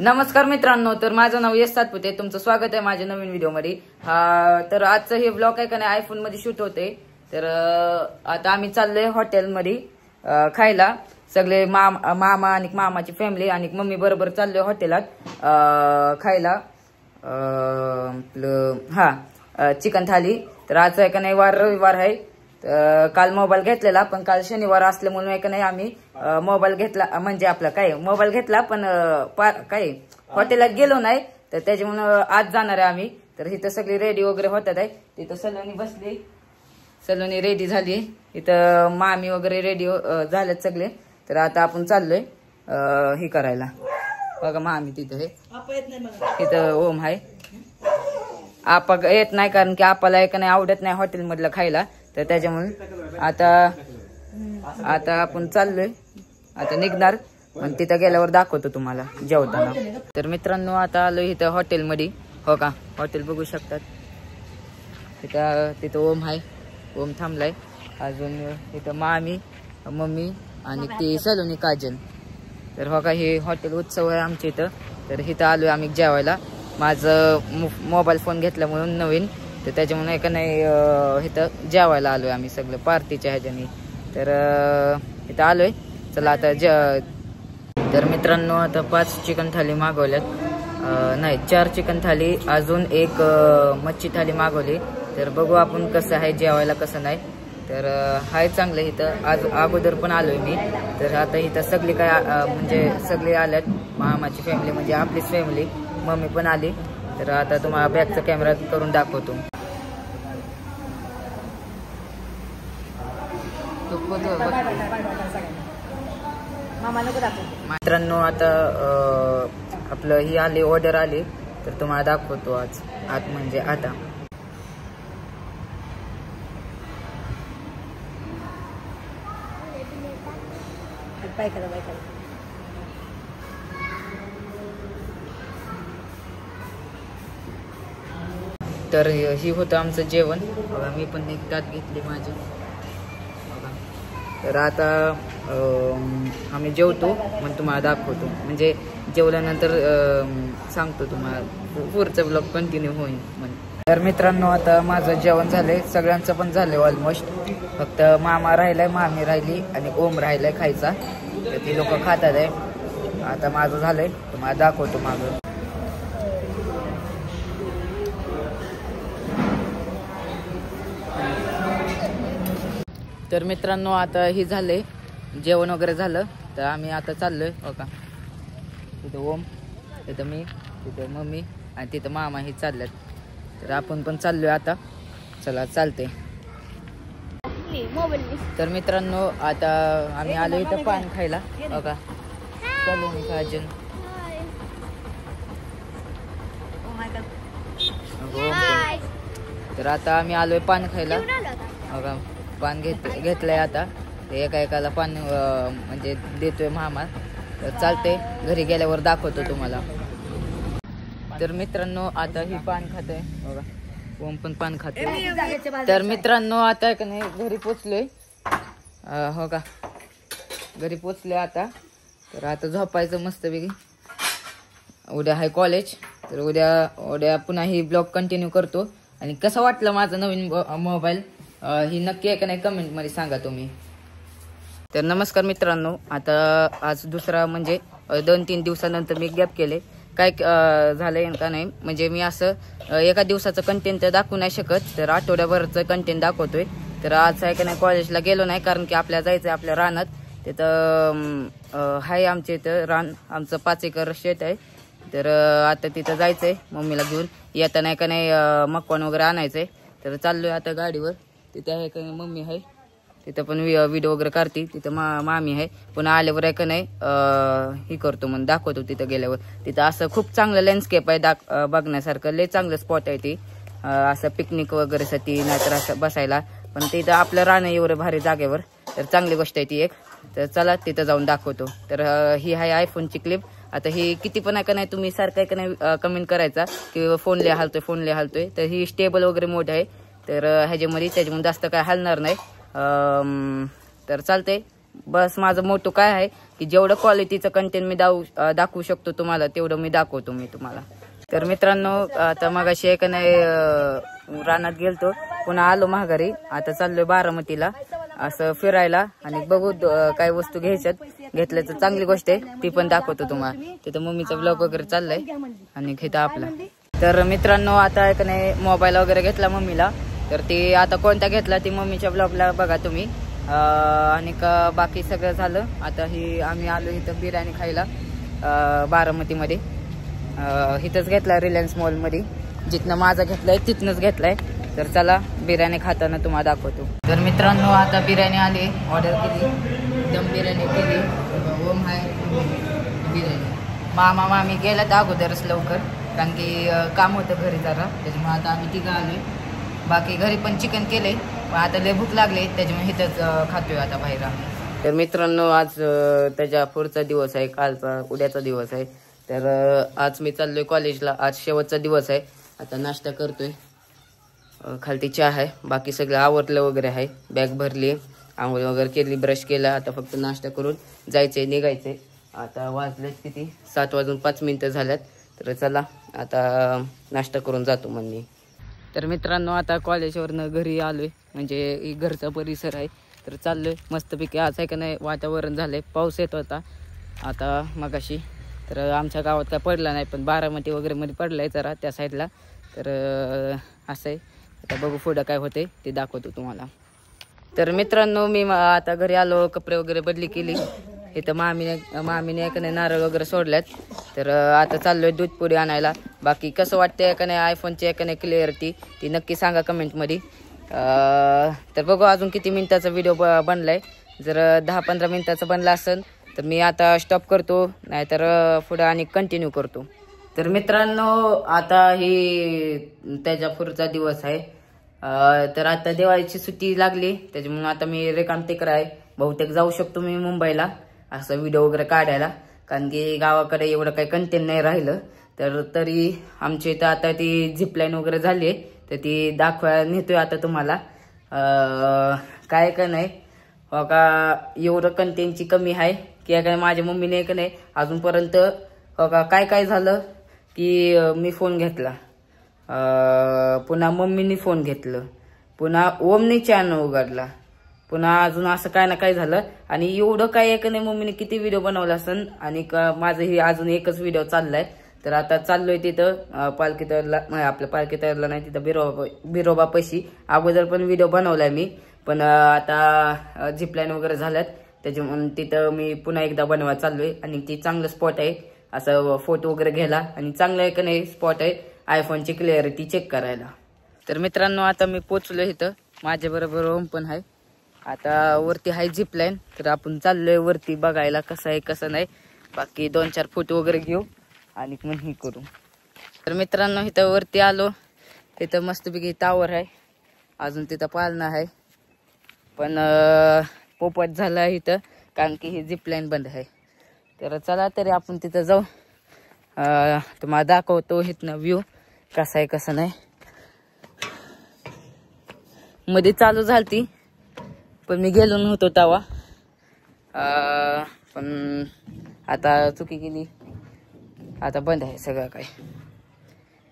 नमस्कार मित्रांनो, तर माझं नाव यश सातपुते, तुमचं स्वागत आहे माझ्या नवीन व्हिडिओमध्ये। तर आजचं हे ब्लॉग आहे का नाही आयफोन मध्ये शूट होते। तर आता आम्ही चाललोय हॉटेलमध्ये खायला, सगळे मामा आणि मामाची फॅमिली आणि मम्मी बरोबर चाललोय हॉटेलात खायला। चिकन थाली। तर आज आहे का नाही रविवार आहे, काल मोबाईल घेतलेला पण काल शनिवार असल्यामुळे का नाही आम्ही मोबाईल घेतला, म्हणजे आपला काय मोबाईल घेतला पण काय हॉटेलात गेलो नाही, तर त्याच्यामुळे आज जाणार आहे आम्ही। तर इथं सगळी रेडी वगैरे होतात आहे, तिथं सलोनी बसली, सलोनी रेडी झाली, इथं मामी वगैरे रेडी झालेत सगळे। तर आता आपण चाललोय हे करायला, बघा मामी तिथं हे तिथं ओम आहे। आपा येत नाही कारण की आपाला एक नाही आवडत नाही हॉटेल मधलं खायला, तर त्याच्यामुळे आता आपण चाललोय, आता निघणार पण तिथं गेल्यावर दाखवतो तुम्हाला जेवताना। तर मित्रांनो आता आलोय इथं हॉटेलमध्ये, हो का हॉटेल बघू शकतात, तिथं ओम आहे, ओम थांबलाय, अजून इथं मामी मम्मी आणि ती सलोनी काजल। तर हो का हे हॉटेल उत्सव आहे आमच्या इथं, तर इथं आलोय आम्ही जेवायला। माझं मोबाईल फोन घेतला म्हणून नवीन, तर त्याच्यामुळे का नाही इथं जेवायला आलोय आम्ही सगळं पार्टीच्या ह्याच्यानी। तर इथं आलोय, चला आता तर मित्रांनो आता 5 चिकन थाली मागवल्यात, नाही 4 चिकन थाली, अजून एक मच्छी थाली मागवली। तर बघू आपण कसं आहे जेवायला कसं नाही। तर हाय चांगलं इथं, आज अगोदर पण आलोय मी। तर आता इथं सगळी काय म्हणजे सगळे आल्यात, मामाची फॅमिली म्हणजे आपलीच फॅमिली, मम्मी पण आली। तर आता तुम्हाला बॅकचा कॅमेरा करून दाखवतो। मित्रांनो आता आपलं ही आली ऑर्डर आली, तर तुम्हाला दाखवतो आज म्हणजे आता। तर ही होतं आमचं जेवण, बघा मी पण एक ताट घेतली माझी। तर आता आम्ही जेवतो मग तुम्हाला दाखवतो, म्हणजे जेवल्यानंतर सांगतो तुम्हाला, पुढचा ब्लॉग कंटिन्यू होईल म्हणजे। तर मित्रांनो आता माझं जेवण झालंय, सगळ्यांचं पण झालंय ऑलमोस्ट, फक्त मामा राहिलाय, मामी राहिली आणि ओम राहिलाय खायचा, तर ती लोक खातात आहे। आता माझं झालंय, तुम्हाला दाखवतो माझं। तर मित्रांनो आता हे झालंय जेवण वगैरे झालं, तर आम्ही आता चाललोय, हो का तिथं ओम, तिथं मी, तिथं मम्मी आणि तिथं मामा हे चालल्यात। तर आपण पण चाललोय आता, चला चालते। तर मित्रांनो आता आम्ही आलो इथं पान खायला, हो का सलोनी काजल, तर आता आम्ही आलोय पान खायला, हो का पान घेतलंय आता, एका एकाला पान म्हणजे देतोय मामा। तर चालते, घरी गेल्यावर दाखवतो तुम्हाला। तर मित्रांनो आता ही पान खातोय, बघा ओम पण पान खातोय। तर मित्रांनो आता का नाही घरी पोचलोय, हो का घरी पोचलोय आता। तर आता झोपायचं मस्तपैकी, उद्या आहे कॉलेज, तर उद्या पुन्हा ही ब्लॉग कंटिन्यू करतो। आणि कसं वाटलं माझं नवीन मोबाईल ही नक्की आहे का नाही कमेंट मध्ये सांगा तुम्ही। तर नमस्कार मित्रांनो, आता आज दुसरा म्हणजे 2-3 दिवसानंतर मी गॅप केले, काय झालंय का नाही, म्हणजे मी असं एका दिवसाचं कंटेंट दाखवू नाही शकत, तर आठवड्याभरचं कंटेंट दाखवतोय। तर आज आहे का नाही कॉलेजला गेलो नाही, कारण की आपल्याला जायचं आहे आपल्या रानात, तिथं हाय आमच्या इथं रान, आमचं 5 एकर शेत आहे। तर आता तिथं जायचंय मम्मीला घेऊन, येताना नाही का नाही मकवान वगैरे आणायचंय। तर चाललोय आता गाडीवर, तिथं आहे का नाही मम्मी आहे, तिथं पण व्हिडिओ वगैरे काढते, तिथं मामी आहे, पुन्हा आल्यावर आहे का नाही ही करतो म्हणून दाखवतो तिथं गेल्यावर। तिथं असं खूप चांगलं लँडस्केप आहे बघण्यासारखं, लय चांगलं स्पॉट आहे ती, असं पिकनिक वगैरे साठी, नाहीतर असं बसायला, पण तिथं आपलं राहणं एवढं भारी जागेवर, तर चांगली गोष्ट आहे ती एक। तर चला तिथं जाऊन दाखवतो। तर ही आहे आयफोनची क्लिप। आता ही किती पण आहे का नाही तुम्ही सारखं आहे का नाही कमेंट करायचा की फोन लय हालतोय, तर ही स्टेबल वगैरे मोड आहे, तर ह्याच्यामध्ये त्याच्यामुळे जास्त काय हलणार नाही। तर चालते, बस माझं मोठं काय आहे की जेवढं क्वालिटीचं कंटेंट मी दाखवू शकतो तुम्हाला तेवढं मी दाखवतो मी तुम्हाला. तर मित्रांनो आता मगाशी एक नाही रानात गेलतो, पुन्हा आलो माघारी. आता चाललोय बारामतीला असं फिरायला आणि बघू काय वस्तू घ्यायच्यात. घेतल्या तर चांगली गोष्ट आहे, ती पण दाखवतो तुम्हाला. तिथं मम्मीचा ब्लॉग वगैरे चाललाय आणि घेता आपला. तर मित्रांनो आता एक नाही मोबाईल वगैरे घेतला मम्मीला, तर ती आता कोणता घेतला ती मम्मीच्या ब्लॉगला बघा तुम्ही. आणि बाकी सगळं झालं. आता ही आम्ही आलो इथं बिर्याणी खायला बारामतीमध्ये. इथंच घेतलाय रिलायन्स मॉलमध्ये, जिथनं माझा घेतलाय तिथनंच घेतलाय. तर चला बिर्याणी खाताना तुम्हाला दाखवतो. तर मित्रांनो आता बिर्याणी आली, ऑर्डर केली, दम बिर्याणी केली. ओम हाय बिर्याणी. मामा मामी गेला तर अगोदरच लवकर, कारण की काम होतं घरी जरा, त्याच्यामुळे आता आम्ही तिघं आलोय. बाकी घरी पण चिकन केले, पण आता लय भूक लागले त्याच्यामुळे इथंच खातोय आता बाहेर. तर मित्रांनो आज त्याच्या पुढचा दिवस आहे, कालचा उद्याचा दिवस आहे. तर आज मी चाललोय कॉलेजला, आज शेवटचा दिवस आहे. आता नाश्ता करतोय, खालती चहा आहे, बाकी सगळं आवरलं वगैरे आहे. बॅग भरली, आंघोळ वगैरे केली, ब्रश केला. आता फक्त नाश्ता करून जायचंय, निघायचंय. आता वाजलेत किती 7:05 झाल्यात. तर चला आता नाश्ता करून जातो म्हणली. तर मित्रांनो आता कॉलेजवरनं घरी आलोय, म्हणजे घरचा परिसर आहे. तर चाललोय मस्तपैकी. आज आहे का नाही वातावरण झालंय, पाऊस येत होता आता मगाशी. तर आमच्या गावात काय पडला नाही, पण बारामती वगैरे मध्ये पडलाय जरा त्या साईडला. तर असं आहे, आता बघू पुढं काय होते ते दाखवतो तुम्हाला. तर मित्रांनो मी आता घरी आलो, कपडे वगैरे बदली केली. इथं मामीने का नाही नारळ वगैरे सोडल्यात. तर आता चाललोय दूध पुडी आणायला. बाकी कसं वाटतंय का नाही आयफोनची का नाही क्लिअरिटी ती नक्की सांगा कमेंटमध्ये. तर बघू अजून किती मिनिटाचा व्हिडिओ बनलाय. जर 10-15 मिनिटाचा बनला असेल तर मी आता स्टॉप करतो, नाहीतर पुढं आणि कंटिन्यू करतो. तर मित्रांनो आता ही त्याच्या पुढचा दिवस आहे. तर आता दिवाळीची सुट्टी लागली, त्याच्यामुळे आता मी रेकामटेकर आहे. बहुतेक जाऊ शकतो मी मुंबईला असं व्हिडिओ वगैरे काढायला, कारण की गावाकडे एवढं काही कंटेंट नाही राहिलं. तर तरी आमच्या इथं आता ती झिपलाईन वगैरे झाली आहे, तर ती दाखवायला नेतोय आता तुम्हाला. काय का नाही हो का एवढं कंटेंटची कमी आहे की काय माझ्या मम्मीने का नाही अजूनपर्यंत हो का काय झालं की मी फोन घेतला, पुन्हा मम्मीने फोन घेतलं, पुन्हा ओमने चॅनल उघडला, पुन्हा अजून असं काय ना काय झालं. आणि एवढं काय आहे का नाही मम्मीने किती व्हिडिओ बनवला असन. आणि माझं ही अजून एकच व्हिडिओ चाललाय. तर आता चाललोय तिथं पालखी तळला, आपल्या पालखी तळला नाही तिथं बिरोबा पैशी. अगोदर पण व्हिडिओ बनवलाय मी, पण आता झिपलाईन वगैरे झाल्यात त्याच्यामुळे तिथं मी पुन्हा एकदा बनवायला चाललोय. आणि ती चांगलं स्पॉट आहे, असं फोटो वगैरे घ्यायला, आणि चांगलं आहे का नाही स्पॉट आहे आयफोनची क्लिअरिटी चेक करायला. तर मित्रांनो आता मी पोचलो इथं, माझ्याबरोबर ओम पण आहे. आता वरती आहे झिपलाईन, तर आपण चाललोय वरती बघायला कसं आहे कसं नाही. बाकी 2-4 फोटो वगैरे घेऊ आणि मग हे करू. तर मित्रांनो इथं वरती आलो, तिथं मस्तपैकी टावर आहे, अजून तिथं पालना आहे, पण पोपट झाला इथं कारण की ही झिपलाईन बंद आहे. तर चला तरी आपण तिथं जाऊ, तुम्हाला दाखवतो इथनं व्ह्यू कसा आहे कसं नाही. मध्ये चालू झालती पण मी गेलो नव्हतो तेव्हा, पण आता चुकी केली, आता बंद आहे सगळं काय.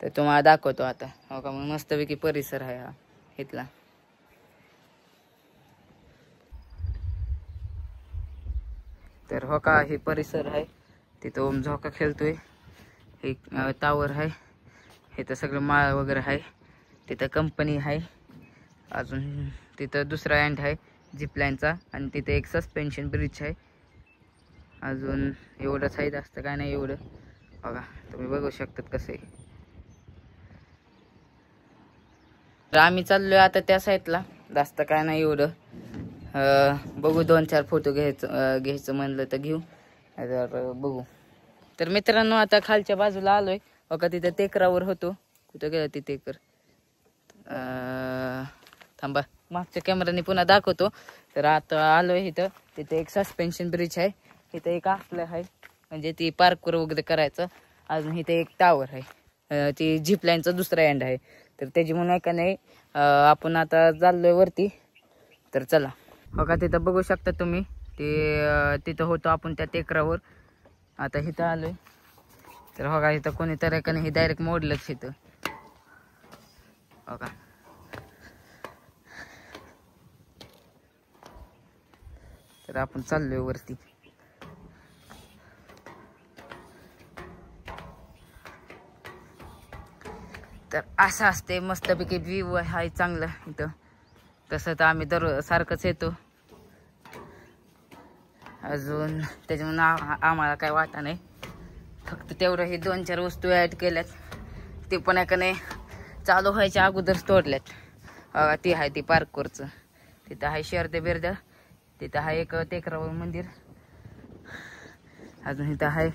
तर तुम्हाला दाखवतो आता. हो का मग मस्तपैकी परिसर आहे हा इथला. तर हो का हे परिसर आहे, तिथं ओम झोका खेळतोय. हे टावर आहे, इथं सगळं माळ वगैरे आहे, तिथं कंपनी आहे. अजून तिथं दुसरा एंड आहे झिपलाईनचा, आणि तिथे एक सस्पेन्शन ब्रिज आहे. अजून एवढंच आहे, जास्त काय नाही एवढं. बघा तुम्ही बघू शकतात कसं आहे. तर आम्ही चाललोय आता त्या साईडला, जास्त काय नाही एवढं. बघू 2-4 फोटो घ्यायचं म्हणलं तर घेऊ, तर बघू. तर मित्रांनो आता खालच्या बाजूला आलोय. बघा तिथं टेकरावर होतो, कुठं गेलं ते टेकर. थांबा मागच्या कॅमेराने पुन्हा दाखवतो. तर आता आलोय इथं, तिथे एक सस्पेन्शन ब्रिज आहे, इथं एक असलं आहे म्हणजे ती पार्कवर वगैरे करायचं. अजून इथे एक टावर आहे, ती झिपलाईनचा दुसरा एंड आहे. तर त्याची म्हणून का नाही आपण आता चाललोय वरती. तर चला. बघा तिथं बघू शकता तुम्ही तिथं होतो आपण त्या टेकरावर. आता इथं आलोय तर हो का इथं कोणी तर एकाने हे डायरेक्ट मोडलंच इथं हो का. तर आपण चाललोय वरती. तर असं असते मस्तपैकी व्ह्यू आहे चांगलं इथं. तसं तर आम्ही सारखंच येतो अजून, त्याच्यामुळे आम्हाला काय वाटा नाही. फक्त तेवढं हे 2-4 वस्तू ॲड केल्यात, ते पण का नाही चालू व्हायच्या अगोदरच तोडल्यात. ती आहे ती पार्कोरचं. तिथं आहे शेरदे बिर्द, तिथं आहे एक टेकरावर मंदिर. अजून इथं आहे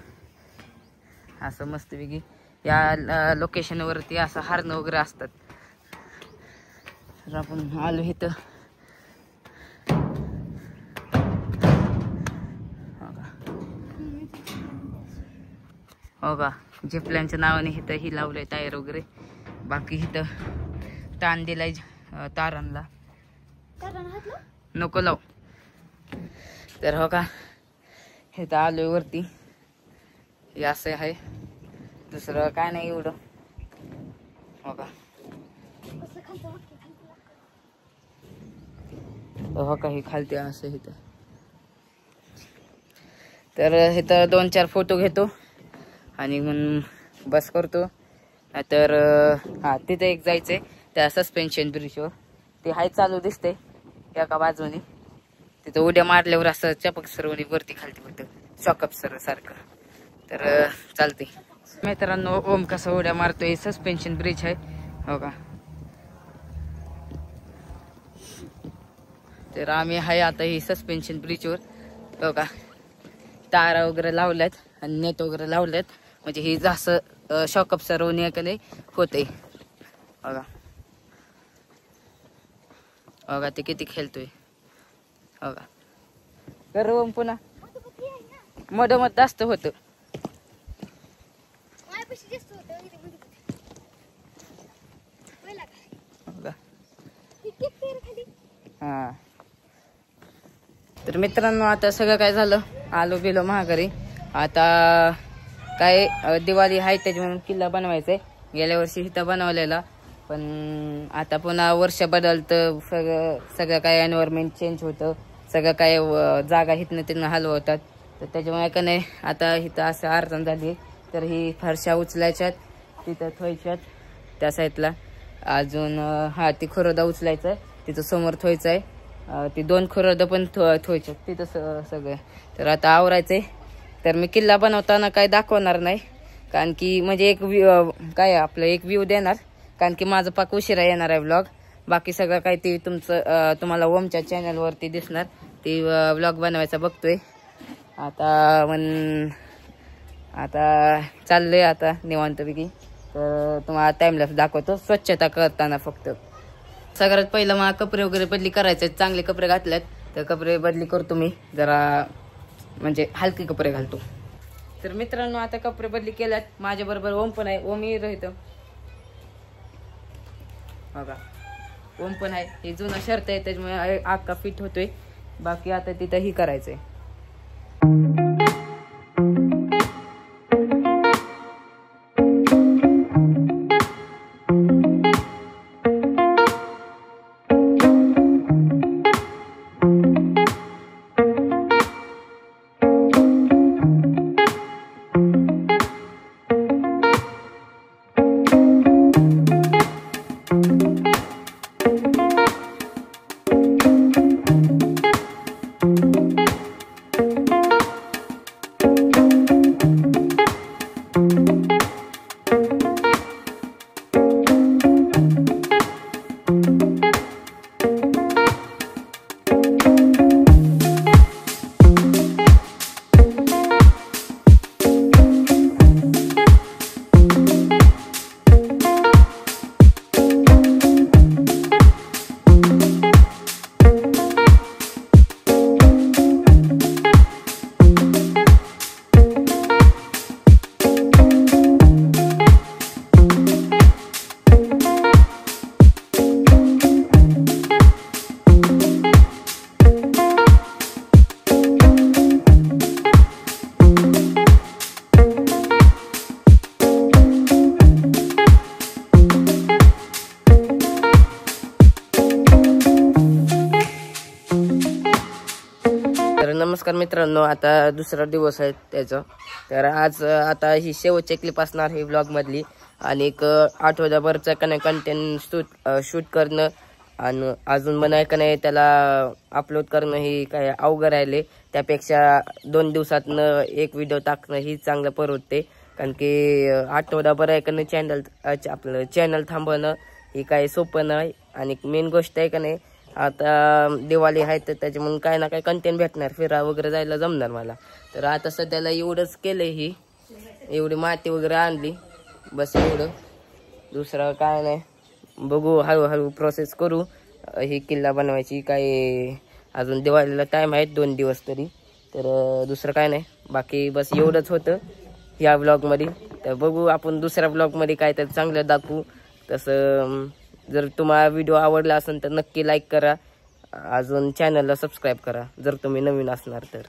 असं मस्तपैकी या लोकेशनवरती असं हरणं वगैरे असतात. तर आपण आलो इथं. हो का झिपल्यांच्या नावाने इथं ही लावलंय टायर वगैरे. बाकी इथं ताण दिलाय तारांना, नको लाव. तर हो का इथं आलोय वरती. हे असं आहे, दुसरं काय नाही एवढं हो का. हो का हे खालते असं इथं. तर इथं 2-4 फोटो घेतो आणि मग बस करतो. तर हा तिथं एक जायचंय त्या सस्पेन्शन ब्रिजवर. ते हाय चालू दिसते एका बाजूने. तिथं उड्या मारल्यावर असं चपक सरवणी वरती खालती होतं शॉकअप सर सारखं. तर चालते मित्रांनो. ओम कसा उड्या मारतोय. सस्पेन्शन ब्रिज आहे हो का. तर आम्ही आहे आता ही सस्पेन्शन ब्रिजवर हो का. तारा वगैरे लावल्यात आणि नेट वगैरे लावल्यात, म्हणजे ही जसं शॉकअप सरवणी का नाही होते बघा. बघा ते किती खेळतोय बघा. कर पुन्हा मधोमध जास्त होतं. हा तर मित्रांनो आता सगळं काय झालं, आलो गेलो महागारी. आता काय दिवाळी आहे त्याच्यामुळे किल्ला बनवायचा आहे. गेल्या वर्षी इथं बनवलेला, पण आता पुन्हा वर्ष बदलतं. सगळं काय एन्व्हायरमेंट चेंज होतं. सगळं काय जागा हिथनं तिथनं हलवतात. तर त्याच्यामुळे का नाही आता इथं असं अडचण झाली. तर ही फरशा उचलायच्यात तिथं थोयच्यात त्या साईडला. अजून हा ती खुर्दा उचलायचं तिथं समोर थोयचं आहे. ती 2 खुर्द पण थोयच्यात तिथं सगळं. तर आता आवरायचंय. तर मी किल्ला बनवताना काय दाखवणार नाही, कारण की म्हणजे एक काय आपलं एक व्ह्यू देणार, कारण की माझं पाक उशिरा येणार आहे व्लॉग. बाकी सगळं काय ते तुम्हाला ओमच्या चॅनलवरती दिसणार. ती व्लॉग बनवायचा बघतोय आता चाललंय आता निवांतपैकी. तर तुम्हाला टाइमलॅप्स दाखवतो स्वच्छता करताना. फक्त सगळ्यात पहिलं मला कपडे वगैरे बदली करायचे. चांगले कपडे घातलेत तर कपडे बदली करतो मी जरा, म्हणजे हलके कपडे घालतो. तर मित्रांनो आता कपडे बदली केल्यात. माझ्या बरोबर ओम पण आहे. ओम ही राहतं बघा. ओम पण आहे. हे जुना शर्ट आहे त्याच्यामुळे आक्का फिट होतोय. बाकी आता तिथं ही करायचंय. तर मित्रांनो आता दुसरा दिवस आहे त्याचा. तर आज आता ही शेवटची क्लिप असणार ही व्लॉगमधली. आणि एक आठवड्याभरचा का नाही कंटेंट शूट करणं आणि अजून बनाय का नाही त्याला अपलोड करणं ही काय अवघड राहिले. त्यापेक्षा 2 दिवसातनं एक व्हिडिओ टाकणं ही चांगलं परवडते. कारण की आठवडाभर आहे का नाही आपलं चॅनल थांबवणं ही काही सोपं नाही. आणि मेन गोष्ट आहे का नाही आता दिवाळी आहे तर त्याच्यामुळे काय ना काय कंटेंट भेटणार, फिरा वगैरे जायला जमणार मला. तर आता सध्याला एवढंच केलं, ही एवढी माती वगैरे आणली बस एवढं, दुसरं काय नाही. बघू हळूहळू प्रोसेस करू ही किल्ला बनवायची. काय अजून दिवाळीला टाईम आहे 2 दिवस तरी. तर दुसरं काय नाही, बाकी बस एवढंच होतं ह्या ब्लॉगमध्ये. तर बघू आपण दुसऱ्या ब्लॉगमध्ये काय तर चांगलं दाखवू. तसं जर तुम्हाला व्हिडिओ आवडला असेल तर नक्की लाईक करा, अजून चॅनलला सबस्क्राईब करा जर तुम्ही नवीन असणार तर.